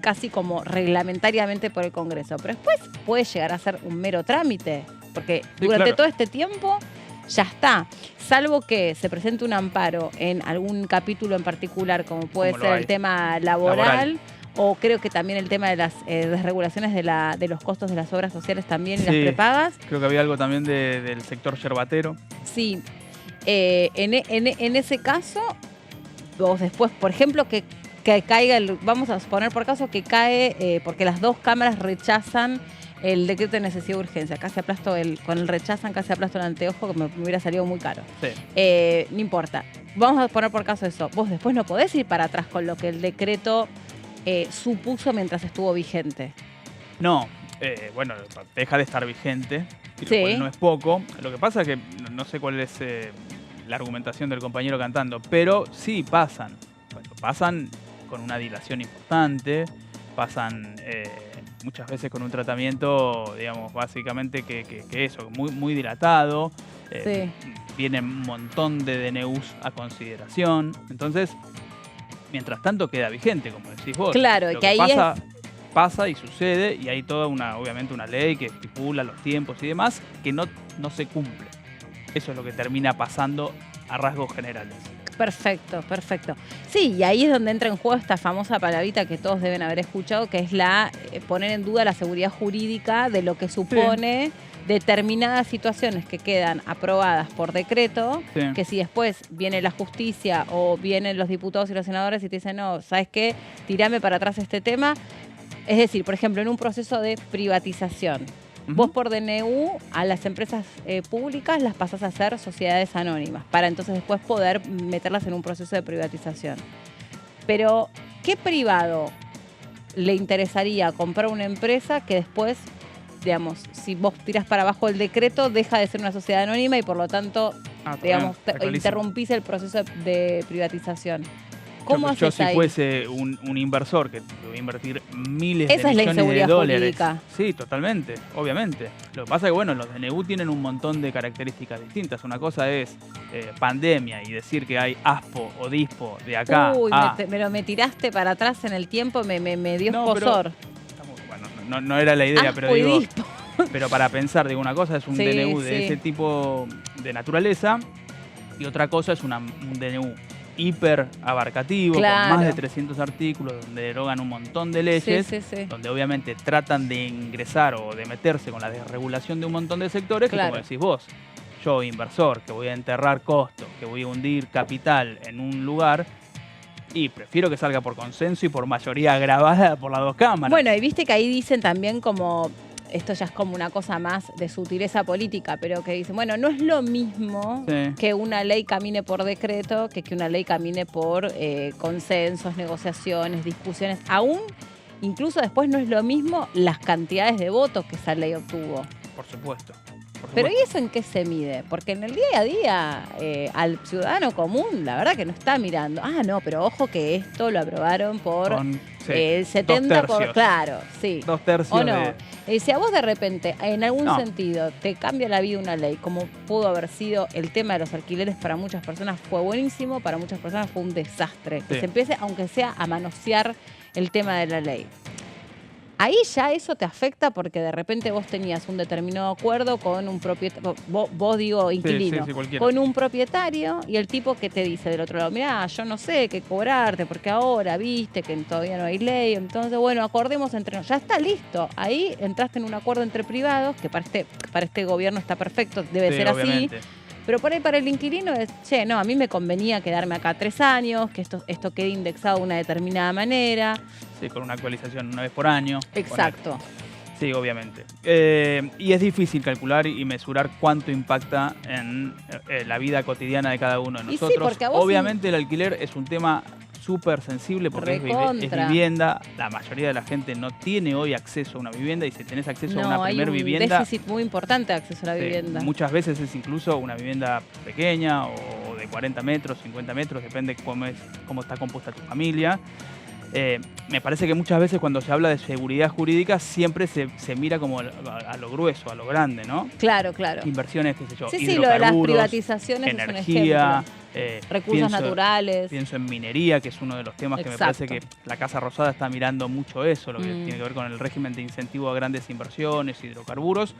casi como reglamentariamente por el Congreso. Pero después puede llegar a ser un mero trámite, porque Sí, durante claro. todo este tiempo ya está. Salvo que se presente un amparo en algún capítulo en particular, como puede Como lo ser hay. el tema laboral. O creo que también el tema de las desregulaciones de los costos de las obras sociales también y las Sí. prepagas. Creo que había algo también del sector yerbatero. Sí. En ese caso, vos después, por ejemplo, que caiga, vamos a suponer por caso que cae, porque las dos cámaras rechazan el decreto de necesidad de urgencia. Casi aplasto con el rechazan, casi aplasto el anteojo, que me hubiera salido muy caro. Sí. No importa. Vamos a poner por caso eso. Vos después no podés ir para atrás con lo que el decreto supuso mientras estuvo vigente. No, bueno, deja de estar vigente, y lo Sí. cual no es poco. Lo que pasa es que no sé cuál es la argumentación del compañero cantando, pero sí pasan. Bueno, pasan con una dilación importante, pasan muchas veces con un tratamiento, digamos, básicamente que eso, muy dilatado. Sí. Viene un montón de DNUs a consideración. Entonces, mientras tanto queda vigente, como decís vos. Claro, Lo que ahí pasa pasa y sucede, y hay toda obviamente una ley que estipula los tiempos y demás, que no se cumple. Eso es lo que termina pasando a rasgos generales. Perfecto, perfecto. Sí, y ahí es donde entra en juego esta famosa palabrita que todos deben haber escuchado, que es la poner en duda la seguridad jurídica de lo que supone determinadas situaciones que quedan aprobadas por decreto, que si después viene la justicia o vienen los diputados y los senadores y te dicen, no, ¿sabes qué? Tirame para atrás este tema. Es decir, por ejemplo, en un proceso de privatización, vos por DNU a las empresas públicas las pasás a hacer sociedades anónimas para entonces después poder meterlas en un proceso de privatización. Pero, ¿qué privado le interesaría comprar una empresa que después, digamos, si vos tirás para abajo el decreto, deja de ser una sociedad anónima y por lo tanto, digamos, interrumpís el proceso de privatización? ¿Cómo haces yo si ahí? fuese un inversor que voy a invertir miles Esa de millones de dólares. Jurídica. Sí, totalmente, obviamente. Lo que pasa es que, bueno, los DNU tienen un montón de características distintas. Una cosa es pandemia y decir que hay ASPO o DISPO de acá. Uy, me tiraste para atrás en el tiempo, me dio escozor. Bueno, no era la idea, ASPO pero digo, y DISPO. pero para pensar, digo, una cosa es un DNU de ese tipo de naturaleza y otra cosa es un DNU hiper abarcativo, con más de 300 artículos, donde derogan un montón de leyes, donde obviamente tratan de ingresar o de meterse con la desregulación de un montón de sectores, que como decís vos, yo inversor, que voy a enterrar costos, que voy a hundir capital en un lugar, y prefiero que salga por consenso y por mayoría grabada por las dos cámaras. Bueno, y viste que ahí dicen también como... Esto ya es como una cosa más de sutileza política, pero que dicen, bueno, no es lo mismo que una ley camine por decreto que una ley camine por consensos, negociaciones, discusiones. Aún, incluso después no es lo mismo las cantidades de votos que esa ley obtuvo. Por supuesto. Pero ¿y eso en qué se mide? Porque en el día a día al ciudadano común, la verdad que no está mirando. Ah, no, pero ojo que esto lo aprobaron por el 70%. Claro, sí. 2/3 ¿O no? Si a vos de repente, en algún sentido, te cambia la vida una ley, como pudo haber sido el tema de los alquileres para muchas personas, fue buenísimo, para muchas personas fue un desastre. Que se empiece, aunque sea, a manosear el tema de la ley. Ahí ya eso te afecta porque de repente vos tenías un determinado acuerdo con un propietario, vos digo inquilino, con un propietario y el tipo que te dice del otro lado, mirá, yo no sé qué cobrarte porque ahora viste que todavía no hay ley, entonces bueno, acordemos entre nosotros. Ya está listo, ahí entraste en un acuerdo entre privados que para este gobierno está perfecto, debe ser obviamente. así. Pero por ahí para el inquilino es, no, a mí me convenía quedarme acá 3 años, que esto quede indexado de una determinada manera. Sí, con una actualización una vez por año. Exacto. Sí, obviamente. Y es difícil calcular y mesurar cuánto impacta en la vida cotidiana de cada uno de nosotros. Sí, porque a vos obviamente el alquiler es un tema súper sensible porque es vivienda. La mayoría de la gente no tiene hoy acceso a una vivienda y si tenés acceso a una primer vivienda... hay un déficit muy importante de acceso a la vivienda. Muchas veces es incluso una vivienda pequeña o de 40 metros, 50 metros, depende cómo está compuesta tu familia. Me parece que muchas veces cuando se habla de seguridad jurídica siempre se mira como a lo grueso, a lo grande, ¿no? Claro, claro. Inversiones, qué sé yo, sí, lo de las privatizaciones energía, es un ejemplo. Recursos naturales. Pienso en minería, que es uno de los temas que me parece que la Casa Rosada está mirando mucho eso, lo que tiene que ver con el régimen de incentivo a grandes inversiones, hidrocarburos.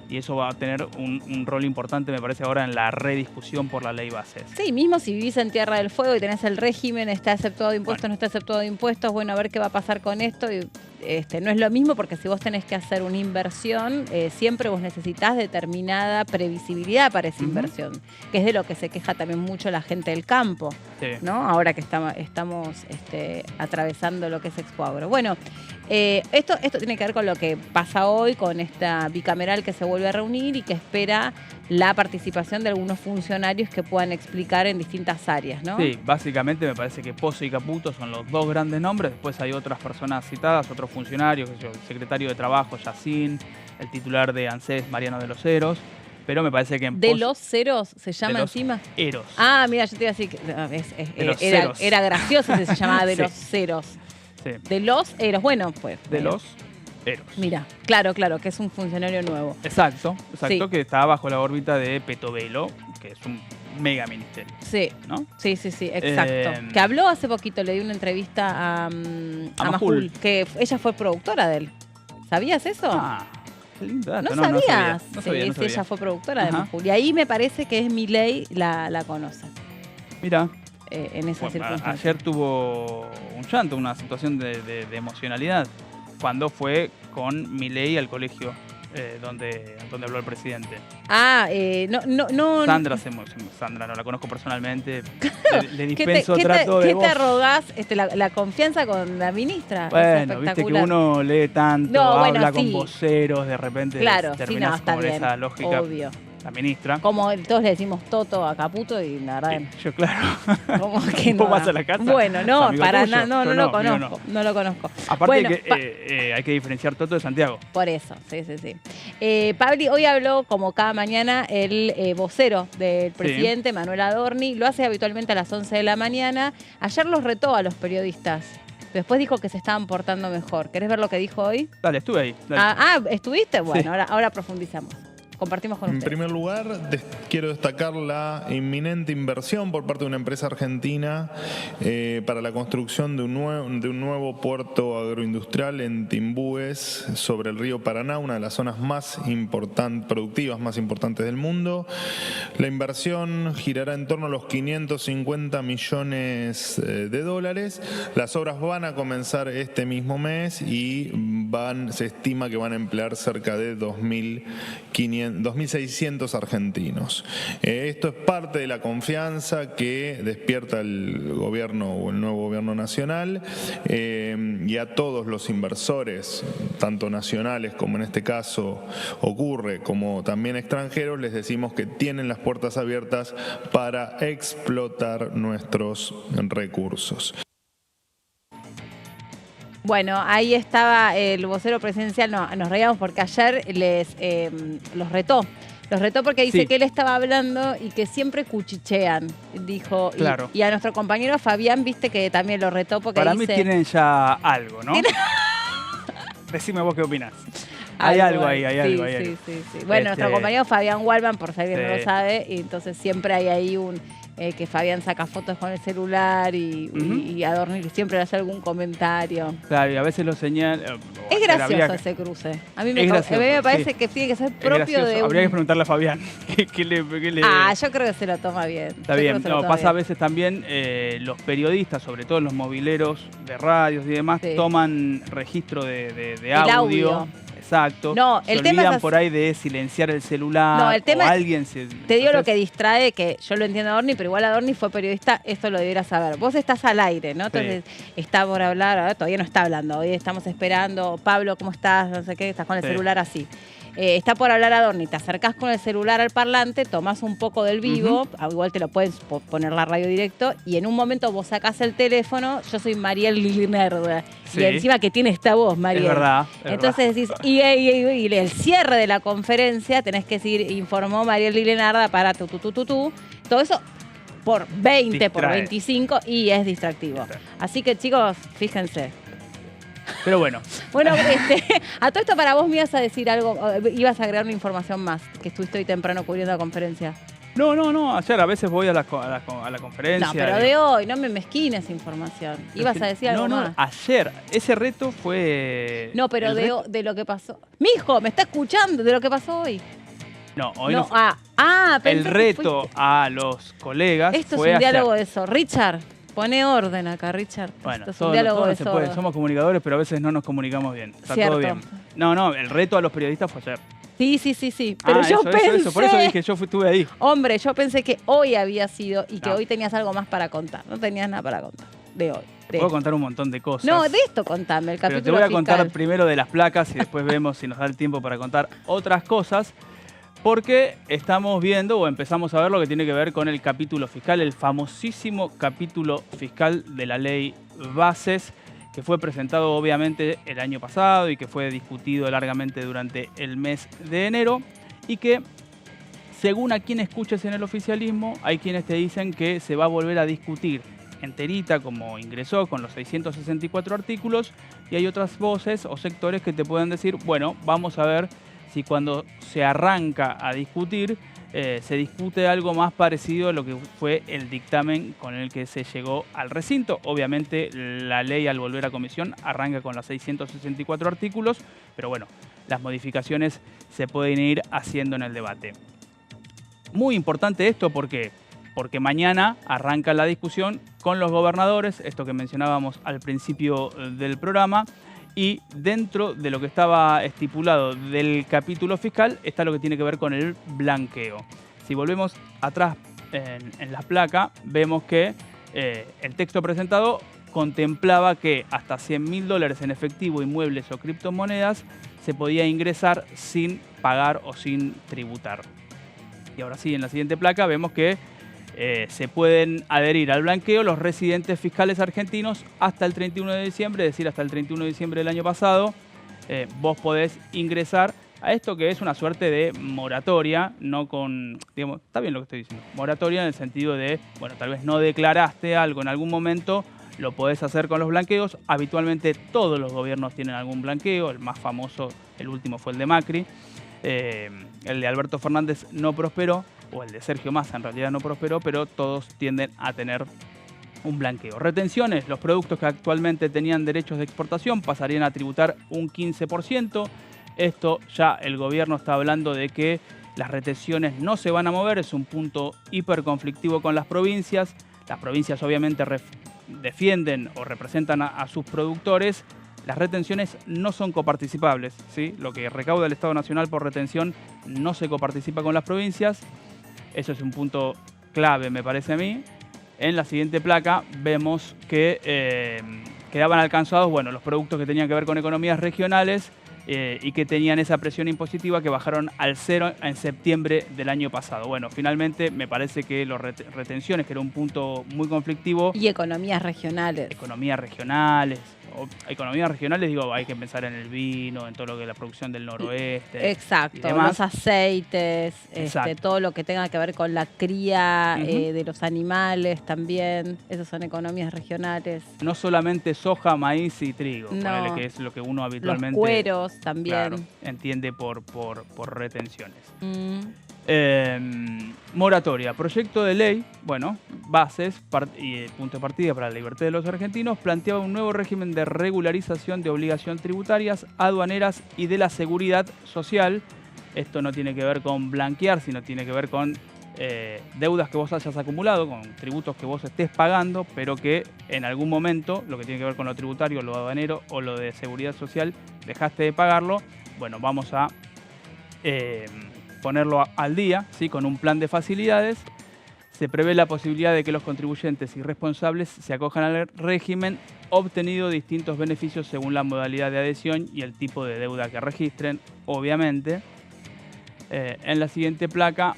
Y eso va a tener un rol importante, me parece, ahora en la rediscusión por la ley bases. Sí, mismo si vivís en Tierra del Fuego y tenés el régimen, está aceptado de impuestos, no está aceptado de impuestos, bueno, a ver qué va a pasar con esto. Y, no es lo mismo porque si vos tenés que hacer una inversión, siempre vos necesitás determinada previsibilidad para esa inversión, que es de lo que se queja también mucho la gente del campo, ¿no? Ahora que estamos atravesando lo que es Expo Agro. Bueno, esto tiene que ver con lo que pasa hoy, con esta bicameral que se vuelve a reunir y que espera la participación de algunos funcionarios que puedan explicar en distintas áreas, ¿no? Sí, básicamente me parece que Pozo y Caputo son los dos grandes nombres, después hay otras personas citadas, otros funcionarios, el secretario de Trabajo, Yacín, el titular de ANSES, Mariano de los Heros, pero me parece que en ¿De los ceros se llama encima? Eros. Ah, mira, yo te iba a decir que era gracioso si se llamaba de los ceros. Sí. De los Eros, bueno, pues. De los Eros. Mira, claro, que es un funcionario nuevo. Exacto, que está bajo la órbita de Petovelo, que es un mega ministerio. Sí, ¿no? Sí, exacto. Que habló hace poquito, le di una entrevista a Majul, que ella fue productora de él. ¿Sabías eso? Qué lindo dato. ¿No sabías? No sabía. Sí, ella fue productora de Majul. Y ahí me parece que es Milei la conoce. Mira. En esa circunstancia. Ayer tuvo un llanto, una situación de emocionalidad, cuando fue con Milei al colegio donde habló el presidente. No. Sandra no la conozco personalmente, le dispenso trato de ¿Qué voz. te arrogás? La confianza con la ministra. Bueno, viste que uno lee tanto, habla con voceros, de repente terminás con esa lógica. Obvio. La ministra. Como todos le decimos Toto a Caputo y la verdad. Yo, claro. ¿Cómo que no? ¿Vos vas a la casa? Bueno, no, para nada. No lo conozco. No lo conozco. Aparte que hay que diferenciar Toto de Santiago. Por eso, sí. Pabli hoy habló, como cada mañana, el vocero del presidente, Manuel Adorni. Lo hace habitualmente a las 11 de la mañana. Ayer los retó a los periodistas. Después dijo que se estaban portando mejor. ¿Querés ver lo que dijo hoy? Dale, estuve ahí. Dale. ¿Estuviste? Bueno, sí. ahora profundizamos. Compartimos con ustedes. En primer lugar, quiero destacar la inminente inversión por parte de una empresa argentina para la construcción de un nuevo puerto agroindustrial en Timbúes, sobre el río Paraná, una de las zonas más productivas más importantes del mundo. La inversión girará en torno a los 550 millones de dólares. Las obras van a comenzar este mismo mes y se estima que van a emplear cerca de 2.600 argentinos. Esto es parte de la confianza que despierta el gobierno o el nuevo gobierno nacional y a todos los inversores, tanto nacionales como en este caso ocurre, como también extranjeros, les decimos que tienen las puertas abiertas para explotar nuestros recursos. Bueno, ahí estaba el vocero presidencial. Nos reíamos porque ayer los retó. Los retó porque dice que él estaba hablando y que siempre cuchichean, dijo. Claro. Y a nuestro compañero Fabián, viste que también lo retó porque para dice... mí tienen ya algo, ¿no? Decime vos qué opinás. Hay algo ahí. Sí. Bueno, nuestro compañero Fabián Walman, por si alguien no lo sabe, y entonces siempre hay ahí que Fabián saca fotos con el celular y Adorni siempre le hace algún comentario. Claro, y a veces lo señala. Es gracioso ese cruce. A mí me parece que tiene que ser propio de Habría que preguntarle a Fabián. ¿Qué le... yo creo que se lo toma bien. Está bien. Pasa a veces también los periodistas, sobre todo los mobileros de radios y demás, toman registro de audio. Exacto. No, el tema olvidan por ahí de silenciar el celular. No, el tema o alguien te digo lo que distrae, que yo lo entiendo a Adorni, pero igual Adorni fue periodista, esto lo debiera saber. Vos estás al aire, ¿no? Entonces está por hablar, todavía no está hablando, hoy estamos esperando. Pablo, ¿cómo estás? No sé qué, estás con el celular así. Está por hablar Adorni, te acercás con el celular al parlante, tomás un poco del vivo, igual te lo puedes poner la radio directo, y en un momento vos sacás el teléfono. Yo soy Mariel Lilinerd, y encima que tiene esta voz, Mariel. Es verdad. Entonces decís, y el cierre de la conferencia tenés que decir, informó Mariel Lilinerd para todo eso por 20, por 25, y es distractivo. Así que, chicos, fíjense. Pero bueno. Bueno, a todo esto para vos me ibas a decir algo, ibas a agregar una información más, que estuviste hoy temprano cubriendo la conferencia. No, ayer a veces voy a la conferencia. No, pero de hoy, no me mezquines información. Ibas a decir algo más. Ayer, ese reto fue... No, pero de lo que pasó. Mijo, ¿me está escuchando de lo que pasó hoy? No, hoy no. Pensé el reto a los colegas esto fue es un diálogo ayer. de eso. Richard, pone orden acá, Richard. Bueno, esto es un diálogo de eso. Somos comunicadores, pero a veces no nos comunicamos bien. Está todo bien. No, el reto a los periodistas fue ayer. Sí. Pero yo pensé... Eso. Por eso dije, yo estuve ahí. Hombre, yo pensé que hoy había sido y que hoy tenías algo más para contar. No tenías nada para contar de hoy. Puedo contar un montón de cosas. No, de esto contame, el capítulo Pero te voy a fiscal. contar primero de las placas y después vemos si nos da el tiempo para contar otras cosas. Porque estamos viendo o empezamos a ver lo que tiene que ver con el capítulo fiscal, el famosísimo capítulo fiscal de la ley Bases, que fue presentado obviamente el año pasado y que fue discutido largamente durante el mes de enero, y que, según a quien escuches en el oficialismo, hay quienes te dicen que se va a volver a discutir enterita como ingresó con los 664 artículos, y hay otras voces o sectores que te pueden decir, bueno, vamos a ver si cuando se arranca a discutir se discute algo más parecido a lo que fue el dictamen con el que se llegó al recinto. Obviamente la ley al volver a comisión arranca con los 664 artículos, pero bueno, las modificaciones se pueden ir haciendo en el debate. Muy importante esto, ¿por qué? Porque mañana arranca la discusión con los gobernadores, esto que mencionábamos al principio del programa, y dentro de lo que estaba estipulado del capítulo fiscal está lo que tiene que ver con el blanqueo. Si volvemos atrás en la placa, vemos que el texto presentado contemplaba que hasta $100.000 en efectivo, inmuebles o criptomonedas se podía ingresar sin pagar o sin tributar. Y ahora sí, en la siguiente placa vemos que se pueden adherir al blanqueo los residentes fiscales argentinos hasta el 31 de diciembre, es decir, hasta el 31 de diciembre del año pasado, vos podés ingresar a esto que es una suerte de moratoria, no con, digamos, está bien lo que estoy diciendo, moratoria en el sentido de, bueno, tal vez no declaraste algo en algún momento, lo podés hacer con los blanqueos. Habitualmente todos los gobiernos tienen algún blanqueo, el más famoso, el último fue el de Macri, el de Alberto Fernández no prosperó, o el de Sergio Massa en realidad no prosperó, pero todos tienden a tener un blanqueo. Retenciones, los productos que actualmente tenían derechos de exportación pasarían a tributar un 15%. Esto ya el gobierno está hablando de que las retenciones no se van a mover, es un punto hiperconflictivo con las provincias. Las provincias obviamente defienden o representan a sus productores. Las retenciones no son coparticipables, ¿sí? Lo que recauda el Estado Nacional por retención no se coparticipa con las provincias. Eso es un punto clave, me parece a mí. En la siguiente placa vemos que quedaban alcanzados, bueno, los productos que tenían que ver con economías regionales y que tenían esa presión impositiva que bajaron al 0 en septiembre del año pasado. Bueno, finalmente me parece que las retenciones, que era un punto muy conflictivo. Y economías regionales. Economías regionales. Economías regionales, digo, hay que pensar en el vino, en todo lo que es la producción del noroeste. Exacto, los aceites, todo lo que tenga que ver con la cría de los animales también. Esas son economías regionales. No solamente soja, maíz y trigo, no. Que es lo que uno habitualmente... Los cueros también. Claro, entiende por retenciones. Moratoria, proyecto de ley, bueno, bases y punto de partida para la libertad de los argentinos, planteaba un nuevo régimen de regularización de obligaciones tributarias, aduaneras y de la seguridad social. Esto no tiene que ver con blanquear, sino tiene que ver con deudas que vos hayas acumulado, con tributos que vos estés pagando, pero que en algún momento, lo que tiene que ver con lo tributario, lo aduanero o lo de seguridad social, dejaste de pagarlo. Bueno, vamos a ponerlo al día, ¿sí? Con un plan de facilidades. Se prevé la posibilidad de que los contribuyentes y responsables se acojan al régimen, obtenido distintos beneficios según la modalidad de adhesión y el tipo de deuda que registren, obviamente. En la siguiente placa,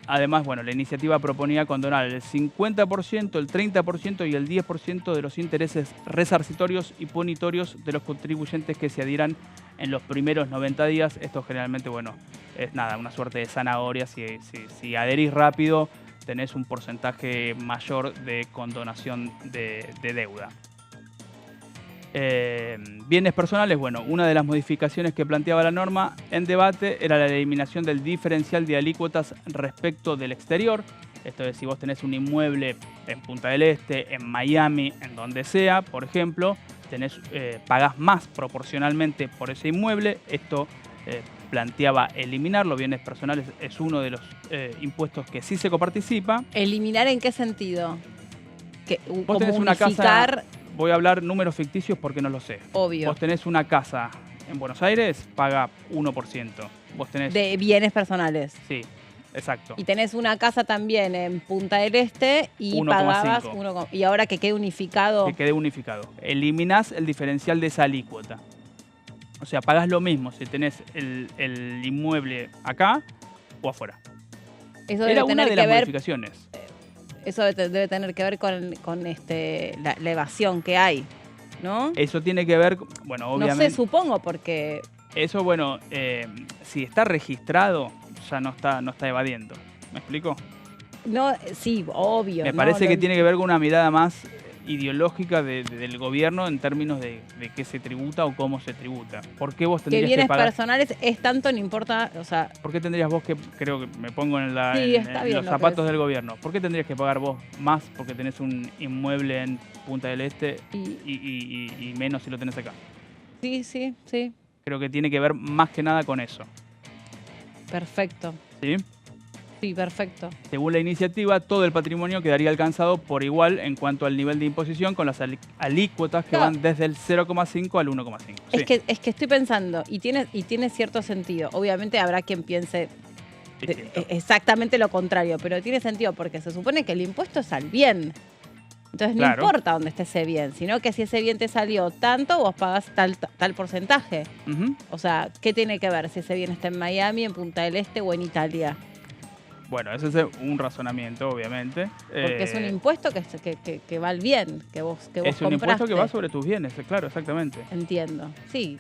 además, bueno, la iniciativa proponía condonar el 50%, el 30% y el 10% de los intereses resarcitorios y punitorios de los contribuyentes que se adhieran en los primeros 90 días. Esto generalmente, bueno, es nada, una suerte de zanahoria. Si adherís rápido, tenés un porcentaje mayor de condonación de deuda. Bienes personales, bueno, una de las modificaciones que planteaba la norma en debate era la eliminación del diferencial de alícuotas respecto del exterior. Esto es, si vos tenés un inmueble en Punta del Este, en Miami, en donde sea, por ejemplo, pagás más proporcionalmente por ese inmueble. Esto planteaba eliminarlo. Bienes personales es uno de los impuestos que sí se coparticipa. ¿Eliminar en qué sentido? Vos tenés una casa... Voy a hablar números ficticios porque no lo sé. Obvio. Vos tenés una casa en Buenos Aires, paga 1%. Vos tenés... De bienes personales. Sí, exacto. Y tenés una casa también en Punta del Este y 1,5. pagabas 1,5. Y ahora que quede unificado... Que quede unificado. Eliminás el diferencial de esa alícuota. O sea, pagás lo mismo si tenés el inmueble acá o afuera. Eso era una de las modificaciones. Eso debe tener que ver con la evasión que hay, ¿no? Eso tiene que ver, bueno, obviamente... No sé, supongo, porque... Eso, bueno, si está registrado, ya no está evadiendo. ¿Me explico? No, sí, obvio. Me parece que tiene que ver con una mirada más ideológica del gobierno en términos de qué se tributa o cómo se tributa. ¿Por qué vos tendrías que bienes que pagar? personales es tanto, no importa, o sea... ¿Por qué tendrías vos que, creo que me pongo en los lo zapatos del gobierno, ¿por qué tendrías que pagar vos más porque tenés un inmueble en Punta del Este y menos si lo tenés acá? Sí. Creo que tiene que ver más que nada con eso. Perfecto. ¿Sí? Sí, perfecto. Según la iniciativa, todo el patrimonio quedaría alcanzado por igual en cuanto al nivel de imposición, con las alícuotas que van desde el 0,5 al 1,5. Es que estoy pensando, y tiene cierto sentido. Obviamente habrá quien piense exactamente lo contrario, pero tiene sentido porque se supone que el impuesto es al bien. Entonces no importa dónde esté ese bien, sino que si ese bien te salió tanto, vos pagás tal porcentaje. O sea, ¿qué tiene que ver si ese bien está en Miami, en Punta del Este o en Italia? Bueno, ese es un razonamiento, obviamente. Porque es un impuesto que va al bien, que vos compraste. Es un impuesto que va sobre tus bienes, claro, exactamente. Entiendo. Sí,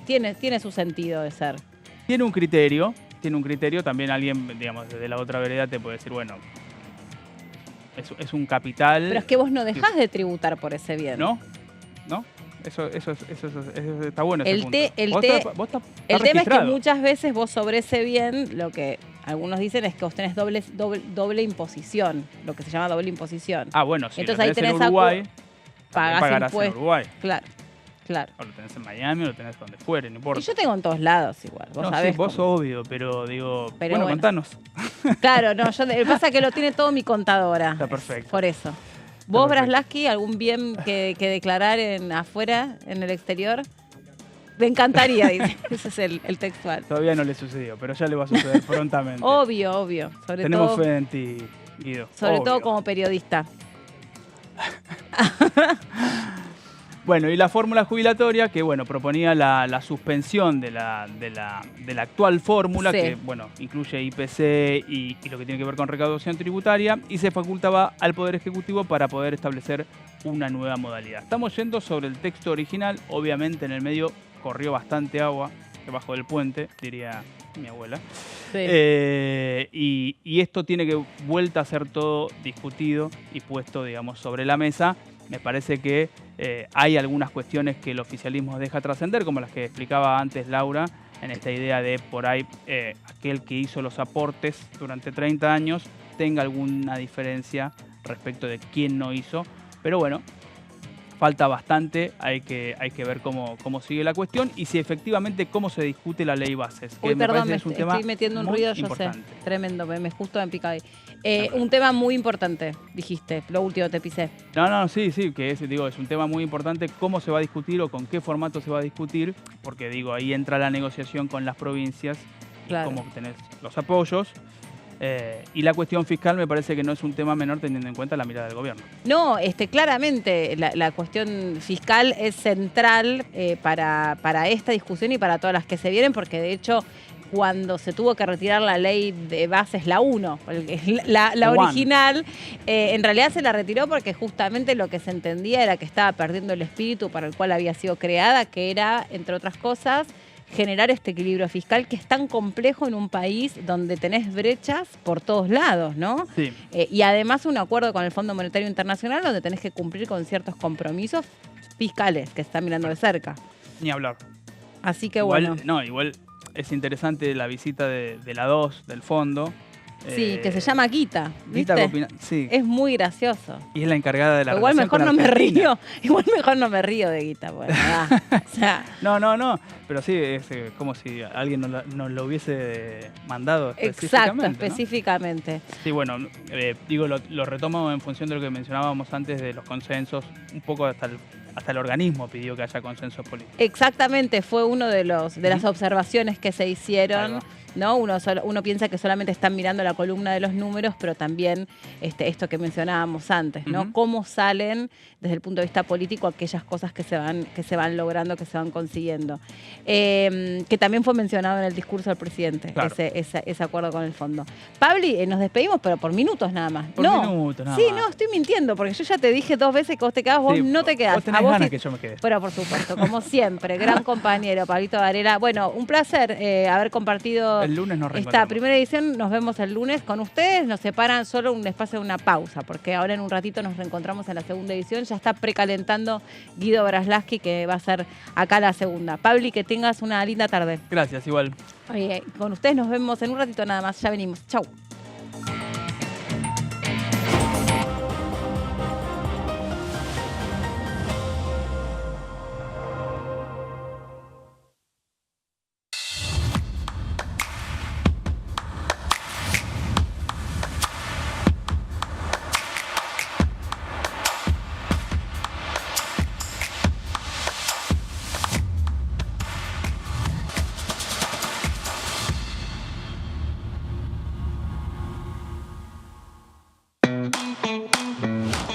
tiene su sentido de ser. Tiene un criterio, también alguien, digamos, desde la otra vereda te puede decir, bueno, es un capital... Pero es que vos no dejás de tributar por ese bien. ¿No? Eso está bueno ese punto. El tema es que muchas veces vos sobre ese bien, lo que algunos dicen es que vos tenés doble imposición, lo que se llama doble imposición. Ah, bueno, si entonces lo tenés en Uruguay, pagás impuestos. En Uruguay. Claro. O lo tenés en Miami o lo tenés donde fuere, no importa. Y yo tengo en todos lados igual, vos sabés. Sí, vos obvio, pero digo, bueno, contanos. Claro, no, pasa que lo tiene todo mi contadora. Está perfecto. Por eso. ¿Vos, Braslaski, algún bien que declarar afuera, en el exterior? Me encantaría, dice. Ese es el textual. Todavía no le sucedió, pero ya le va a suceder prontamente. Obvio. Tenemos fe en ti, Guido. Sobre todo como periodista. Bueno, y la fórmula jubilatoria que, bueno, proponía la suspensión de la actual fórmula, que, bueno, incluye IPC y lo que tiene que ver con recaudación tributaria, y se facultaba al Poder Ejecutivo para poder establecer una nueva modalidad. Estamos yendo sobre el texto original, obviamente en el medio corrió bastante agua debajo del puente, diría mi abuela. Sí. Y esto tiene que vuelta a ser todo discutido y puesto, digamos, sobre la mesa. Me parece que hay algunas cuestiones que el oficialismo deja trascender, como las que explicaba antes Laura, en esta idea de por ahí aquel que hizo los aportes durante 30 años tenga alguna diferencia respecto de quién no hizo. Pero bueno, falta bastante, hay que ver cómo sigue la cuestión y si efectivamente cómo se discute la ley bases. Que perdón, estoy metiendo un ruido, yo sé. Tremendo, justo me pica ahí. Un tema muy importante, dijiste, lo último te pisé. No, sí, que es un tema muy importante, cómo se va a discutir o con qué formato se va a discutir, porque ahí entra la negociación con las provincias, claro, y cómo tenés los apoyos. Y la cuestión fiscal me parece que no es un tema menor teniendo en cuenta la mirada del gobierno. No, claramente la cuestión fiscal es central para esta discusión y para todas las que se vienen, porque de hecho cuando se tuvo que retirar la ley de bases, la 1, la original, en realidad se la retiró porque justamente lo que se entendía era que estaba perdiendo el espíritu para el cual había sido creada, que era, entre otras cosas, generar este equilibrio fiscal que es tan complejo en un país donde tenés brechas por todos lados, ¿no? Sí. Y además un acuerdo con el Fondo Monetario Internacional donde tenés que cumplir con ciertos compromisos fiscales que se están mirando de cerca. Ni hablar. Así que igual es interesante la visita de la 2 del fondo. Sí, que se llama Guita, ¿viste? Sí. Es muy gracioso. Y es la encargada de la igual relación mejor con no me Argentina. Igual mejor no me río de Guita, bueno, o sea. No, pero sí, es como si alguien nos lo hubiese mandado específicamente. Exacto, específicamente. ¿No? Sí, bueno, lo retomo en función de lo que mencionábamos antes de los consensos, un poco hasta el organismo pidió que haya consensos políticos. Exactamente, fue uno de las observaciones que se hicieron, ¿no? Uno piensa que solamente están mirando la columna de los números, pero también esto que mencionábamos antes, ¿no? Cómo salen desde el punto de vista político aquellas cosas que se van logrando, que se van consiguiendo. Que también fue mencionado en el discurso del presidente, claro, ese acuerdo con el fondo. Pabli, nos despedimos, pero por minutos nada más. Minutos nada más. No, estoy mintiendo, porque yo ya te dije 2 veces que vos te quedás, vos no te quedás. Vos tenés ganas que yo me quede. Pero por supuesto, como siempre, gran compañero, Pablito Varela. Bueno, un placer haber compartido El lunes nos reencontramos. Esta primera edición nos vemos el lunes con ustedes. Nos separan solo un espacio de una pausa, porque ahora en un ratito nos reencontramos en la segunda edición. Ya está precalentando Guido Braslaski, que va a ser acá la segunda. Pabli, que tengas una linda tarde. Gracias, igual. Con ustedes nos vemos en un ratito nada más. Ya venimos. Chau.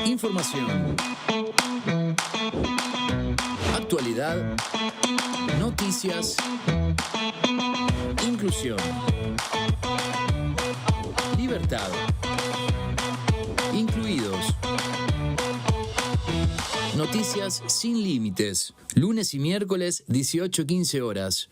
Información, actualidad, noticias, inclusión, libertad, incluidos. Noticias sin límites, lunes y miércoles 18-15 horas.